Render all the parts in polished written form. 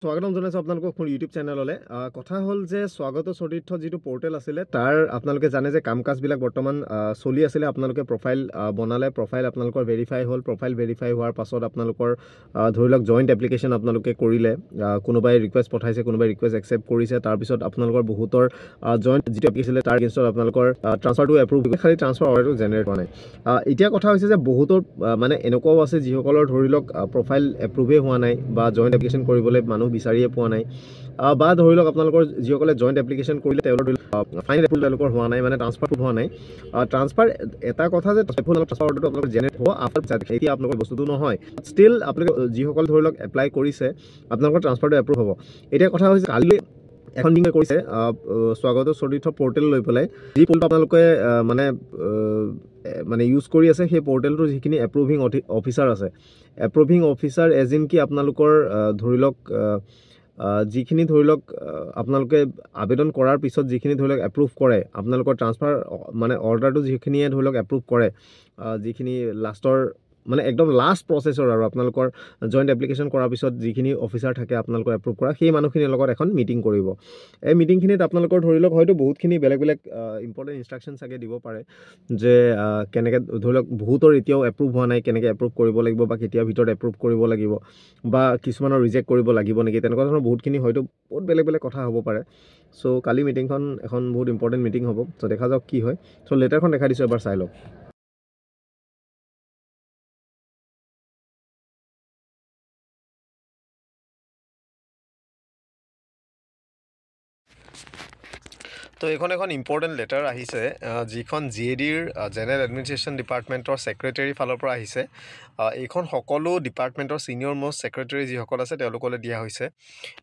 স্বাগতম জনাইছো আপোনালোকক মোৰ ইউটিউব চেনেললে কথা হ'ল যে স্বাগত চৰিত্ৰ যিটো পোৰ্টেল আছিলে তাৰ আপোনালোকে জানে যে কাম কাজবিলাক বৰ্তমান চলি আছিলে আপোনালোকে প্ৰফাইল বনালে প্ৰফাইল আপোনালোকৰ ভেৰিফাই হ'ল প্ৰফাইল ভেৰিফাই হোৱাৰ পাছত আপোনালোকৰ ধৰি লওক জইণ্ট এপ্লিকেশ্যন আপোনালোকে কৰিলে কোনোবাই ৰিকুৱেষ্ট পঠাইছে কোনোবাই ৰিকুৱেষ্ট একচেপ্ট কৰিছে তাৰপিছত আপোনালোকৰ বহুতৰ জইণ্ট যিটো এপ্লিকেশ্যন তাৰ এগেইনষ্টত আপোনালোকৰ ট্ৰান্সফাৰটো এপ্ৰুভ খালি ট্ৰান্সফাৰ অৰ্ডাৰটো জেনেৰেট হোৱা নাই এতিয়া কথা হৈছে যে বহুতৰ মানে এনেকুৱাও আছে যিসকলৰ ধৰি লওক প্ৰফাইল এপ্ৰুভেই হোৱা নাই বা জইণ্ট এপ্লিকেশ্যন কৰিবলৈ মানুহ বিচাৰিয়ে পোৱা নাই বা ধৰি লওক আপোনালোকৰ যিসকলে জইণ্ট এপ্লিকেশ্যন কৰিলে তেওঁলোকৰ ফাইনেল এপ্ৰুভ তেওঁলোকৰ হোৱা নাই মানে ট্ৰান্সফাৰটো হোৱা নাই ট্ৰান্সফাৰ এটা কথা যে ট্ৰান্সফাৰ অৰ্ডাৰটো আপোনালোকৰ জেনেৰেট হ'ব আফটাৰ এতিয়া আপোনালোকৰ বস্তুটো নহয় ষ্টিল আপোনালোকে যিসকল ধৰি লওক এপ্লাই কৰিছে আপোনালোকৰ ট্ৰান্সফাৰটো এপ্ৰুভ হ'ব এতিয়া কথা হৈছে কালি এখন দিনে কৰিছে স্বাগত চৰিত্ৰ পোৰ্টেল লৈ পেলাই যি পোৰ্টেল আপোনালোকে মানে ইউজ কৰি আছে সেই পোৰ্টেলটোৰ যিখিনি এপ্ৰুভিং অফিচাৰ আছে এপ্ৰুভিং অফিচাৰ এজ ইন কি আপোনালোকৰ ধৰি লওক যিখিনি ধৰি লওক আপোনালোকে আবেদন কৰাৰ পিছত যিখিনি ধৰি লওক এপ্ৰুভ কৰে আপোনালোকৰ ট্ৰান্সফাৰ মানে অৰ্ডাৰটো যিখিনিয়ে ধৰি লওক এপ্ৰুভ কৰে যিখিনি লাষ্টৰ মানে একদম লাষ্ট প্ৰচেছৰ আৰু আপোনালোকৰ জইণ্ট এপ্লিকেশ্যন কৰাৰ পিছত যিখিনি অফিচাৰ থাকে আপোনালোকৰ এপ্ৰুভ কৰা সেই মানুহখিনিৰ লগত এখন মিটিং কৰিব এই মিটিংখিনিত আপোনালোকৰ ধৰি লওক হয়তো বহুতখিনি বেলেগ বেলেগ ইম্পৰ্টেণ্ট ইনষ্ট্ৰাকশ্যন চাগে দিব পাৰে যে কেনেকৈ ধৰি লওক বহুতৰ এতিয়াও এপ্ৰুভ হোৱা নাই কেনেকৈ এপ্ৰুভ কৰিব লাগিব বা কেতিয়াৰ ভিতৰত এপ্ৰুভ কৰিব লাগিব বা কিছুমানৰ ৰিজেক্ট কৰিব লাগিব নেকি তেনেকুৱা ধৰণৰ বহুতখিনি হয়তো বহুত বেলেগ বেলেগ কথা হ'ব পাৰে চ' কালি মিটিংখন এখন বহুত ইম্পৰ্টেণ্ট মিটিং হ'ব চ' দেখা যাওক কি হয় চ' লেটাৰখন দেখাই দিছোঁ এবাৰ চাই লওক তো এইখন এখন ইম্পৰ্টেণ্ট লেটাৰ আহিছে যিখন GADৰ জেনেৰেল এডমিনিষ্ট্ৰেশ্যন ডিপাৰ্টমেণ্টৰ ছেক্ৰেটেৰী ফালৰ পৰা আহিছে এইখন সকলো ডিপাৰ্টমেণ্টৰ ছিনিয়ৰ মষ্ট ছেক্ৰেটেৰী যিসকল আছে তেওঁলোকলৈ দিয়া হৈছে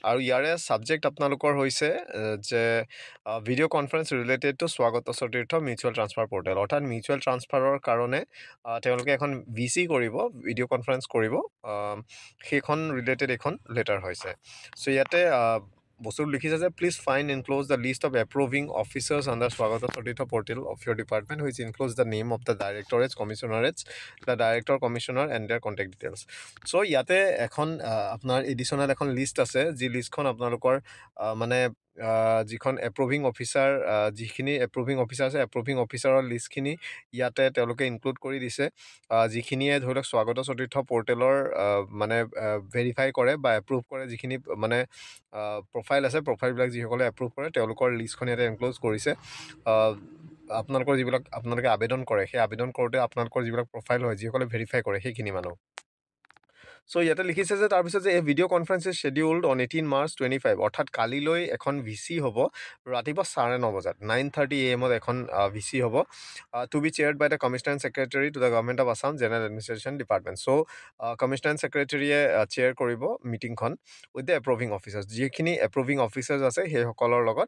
আৰু ইয়াৰে ছাবজেক্ট আপোনালোকৰ হৈছে যে ভিডিঅ' কনফাৰেন্স ৰিলেটেড টু স্বাগত চৰিত্ৰ মিউচুৱেল ট্ৰান্সফাৰ পৰ্টেল অৰ্থাৎ মিউচুৱেল ট্ৰান্সফাৰৰ কাৰণে তেওঁলোকে এখন VC কৰিব ভিডিঅ' কনফাৰেন্স কৰিব সেইখন ৰিলেটেড এখন লেটাৰ হৈছে চ' ইয়াতে বস্তুটো লিখিছে যে please find enclose the list of approving officers under স্বাগত চৰিত্ৰ portal of your department which includes the name of the directorates commissionerates the director commissioner and their contact details so' ইয়াতে এখন আপোনাৰ এডিশ্যনেল এখন লিষ্ট আছে যি লিষ্টখন আপোনালোকৰ মানে যিখন এপ্ৰুভিং অফিচাৰ যিখিনি এপ্ৰুভিং অফিচাৰ আছে এপ্ৰুভিং অফিচাৰৰ লিষ্টখিনি ইয়াতে তেওঁলোকে ইনক্লুড কৰি দিছে যিখিনিয়ে ধৰি লওক স্বাগত চৰিত্ৰ পৰ্টেলৰ মানে ভেৰিফাই কৰে বা এপ্ৰুভ কৰে যিখিনি মানে প্ৰফাইল আছে প্ৰফাইলবিলাক যিসকলে এপ্ৰুভ কৰে তেওঁলোকৰ লিষ্টখন ইয়াতে এনক্ল'জ কৰিছে আপোনালোকৰ যিবিলাক আপোনালোকে আবেদন কৰে সেই আবেদন কৰোঁতে আপোনালোকৰ যিবিলাক প্ৰফাইল হয় যিসকলে ভেৰিফাই কৰে সেইখিনি মানুহ চ' ইয়াতে লিখিছে যে তাৰপিছত যে এই video' conference is scheduled on 18 March 25 অৰ্থাৎ কালিলৈ এখন VC হ'ব ৰাতিপুৱা 9:30 বজাত 9:30 AM এখন VC হ'ব to be chaired by the commissioner secretary to the government of Assam general administration department so' commissioner ছেক্ৰেটেৰীয়ে চেয়াৰ কৰিব মিটিংখন উইথ দ্য এপ্ৰুভিং অফিচাৰ্ছ যিখিনি এপ্ৰুভিং অফিচাৰ্ছ আছে সেইসকলৰ লগত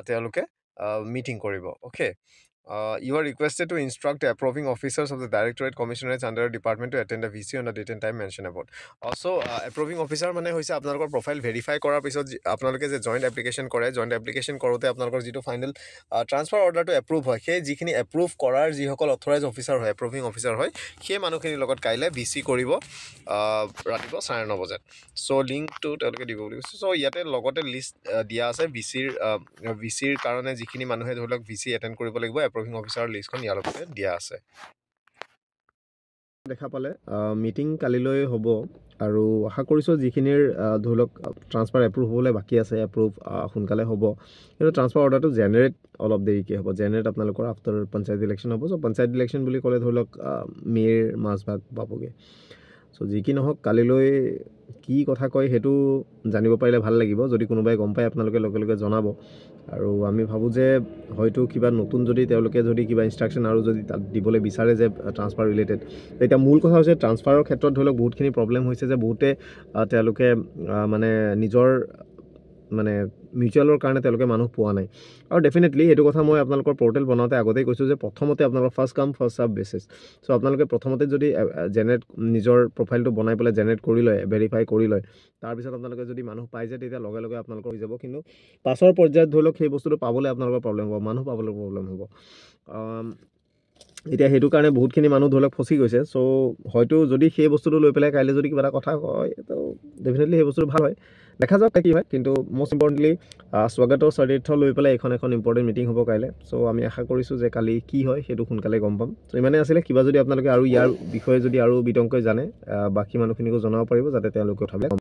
তেওঁলোকে মিটিং কৰিব okay you are requested to instruct the approving officers of the Directorate Commissioners under the department to attend the VC on the date and time mentioned about. Also, approving officer মানে হৈছে আপোনালোকৰ profile verify কৰাৰ পিছত আপোনালোকে যে joint application কৰে joint application কৰোঁতে আপোনালোকৰ যিটো ফাইনেল ট্ৰান্সফাৰ অৰ্ডাৰটো এপ্ৰুভ হয় সেই যিখিনি এপ্ৰুভ কৰাৰ যিসকল অথৰাইজ অফিচাৰ হয় এপ্ৰুভিং অফিচাৰ হয় সেই মানুহখিনিৰ লগত কাইলৈ VC কৰিব ৰাতিপুৱা 9:30 বজাত চ' লিংকটো তেওঁলোকে দিব বুলি কৈছে চ' ইয়াতে লগতে লিষ্ট দিয়া আছে VCৰ কাৰণে যিখিনি মানুহে ধৰি লওক VC এটেণ্ড কৰিব লাগিব এপ্ৰুভিং অফিচাৰৰ লিষ্টখন ইয়াৰ লগতে দিয়া আছে দেখা পালে মিটিং কালিলৈ হ'ব আৰু আশা কৰিছোঁ যিখিনিৰ ধৰি লওক ট্ৰান্সফাৰ এপ্ৰুভ হ'বলৈ বাকী আছে এপ্ৰুভ সোনকালে হ'ব কিন্তু ট্ৰান্সফাৰ অৰ্ডাৰটো জেনেৰেট অলপ দেৰিকৈ হ'ব জেনেৰেট আপোনালোকৰ আফটাৰ পঞ্চায়ত ইলেকশ্যন হ'ব চ' পঞ্চায়ত ইলেকশ্যন বুলি ক'লে ধৰি লওক মে'ৰ মাজভাগ পাবগৈ চ' যি কি নহওক কালিলৈ কি কথা কয় সেইটো জানিব পাৰিলে ভাল লাগিব যদি কোনোবাই গম পায় আপোনালোকে লগে লগে জনাব আৰু আমি ভাবোঁ যে হয়তো কিবা নতুন যদি তেওঁলোকে যদি কিবা ইনষ্ট্ৰাকশ্যন আৰু যদি তাত দিবলৈ বিচাৰে যে ট্ৰান্সফাৰ ৰিলেটেড এতিয়া মূল কথা হৈছে ট্ৰান্সফাৰৰ ক্ষেত্ৰত ধৰি লওক বহুতখিনি প্ৰব্লেম হৈছে যে বহুতে তেওঁলোকে মানে নিজৰ মানে মিউচুৱেলৰ কাৰণে তেওঁলোকে মানুহ পোৱা নাই আৰু ডেফিনেটলি এইটো কথা মই আপোনালোকৰ পৰ্টেল বনাওঁতে আগতেই কৈছোঁ যে প্ৰথমতে আপোনালোকৰ ফাৰ্ষ্ট কাম ফাৰ্ষ্ট ছাৰ্ভ বেচিছ চ' আপোনালোকে প্ৰথমতে যদি জেনেৰেট নিজৰ প্ৰফাইলটো বনাই পেলাই জেনেৰেট কৰি লয় ভেৰিফাই কৰি লয় তাৰপিছত আপোনালোকে যদি মানুহ পাই যায় তেতিয়া লগে লগে আপোনালোকৰ হৈ যাব কিন্তু পাছৰ পৰ্যায়ত ধৰি লওক সেই বস্তুটো পাবলৈ আপোনালোকৰ প্ৰব্লেম হ'ব মানুহ পাবলৈ প্ৰব্লেম হ'ব এতিয়া সেইটো কাৰণে বহুতখিনি মানুহ ধৰি লওক ফচি গৈছে চ' হয়তো যদি সেই বস্তুটো লৈ পেলাই কাইলৈ যদি কিবা এটা কথা কয় তো ডেফিনেটলি সেই বস্তুটো ভাল হয় দেখা যাওক কি হয় কিন্তু most importantly স্বাগত সতীৰ্থ লৈ পেলাই এখন ইম্পৰ্টেণ্ট মিটিং হ'ব কাইলৈ চ' আমি আশা কৰিছোঁ যে কালি কি হয় সেইটো সোনকালে গম পাম চ' ইমানে আছিলে কিবা যদি আপোনালোকে আৰু ইয়াৰ বিষয়ে যদি আৰু বিতংকৈ জানে বাকী মানুহখিনিকো জনাব পাৰিব যাতে তেওঁলোকে কথাবিলাক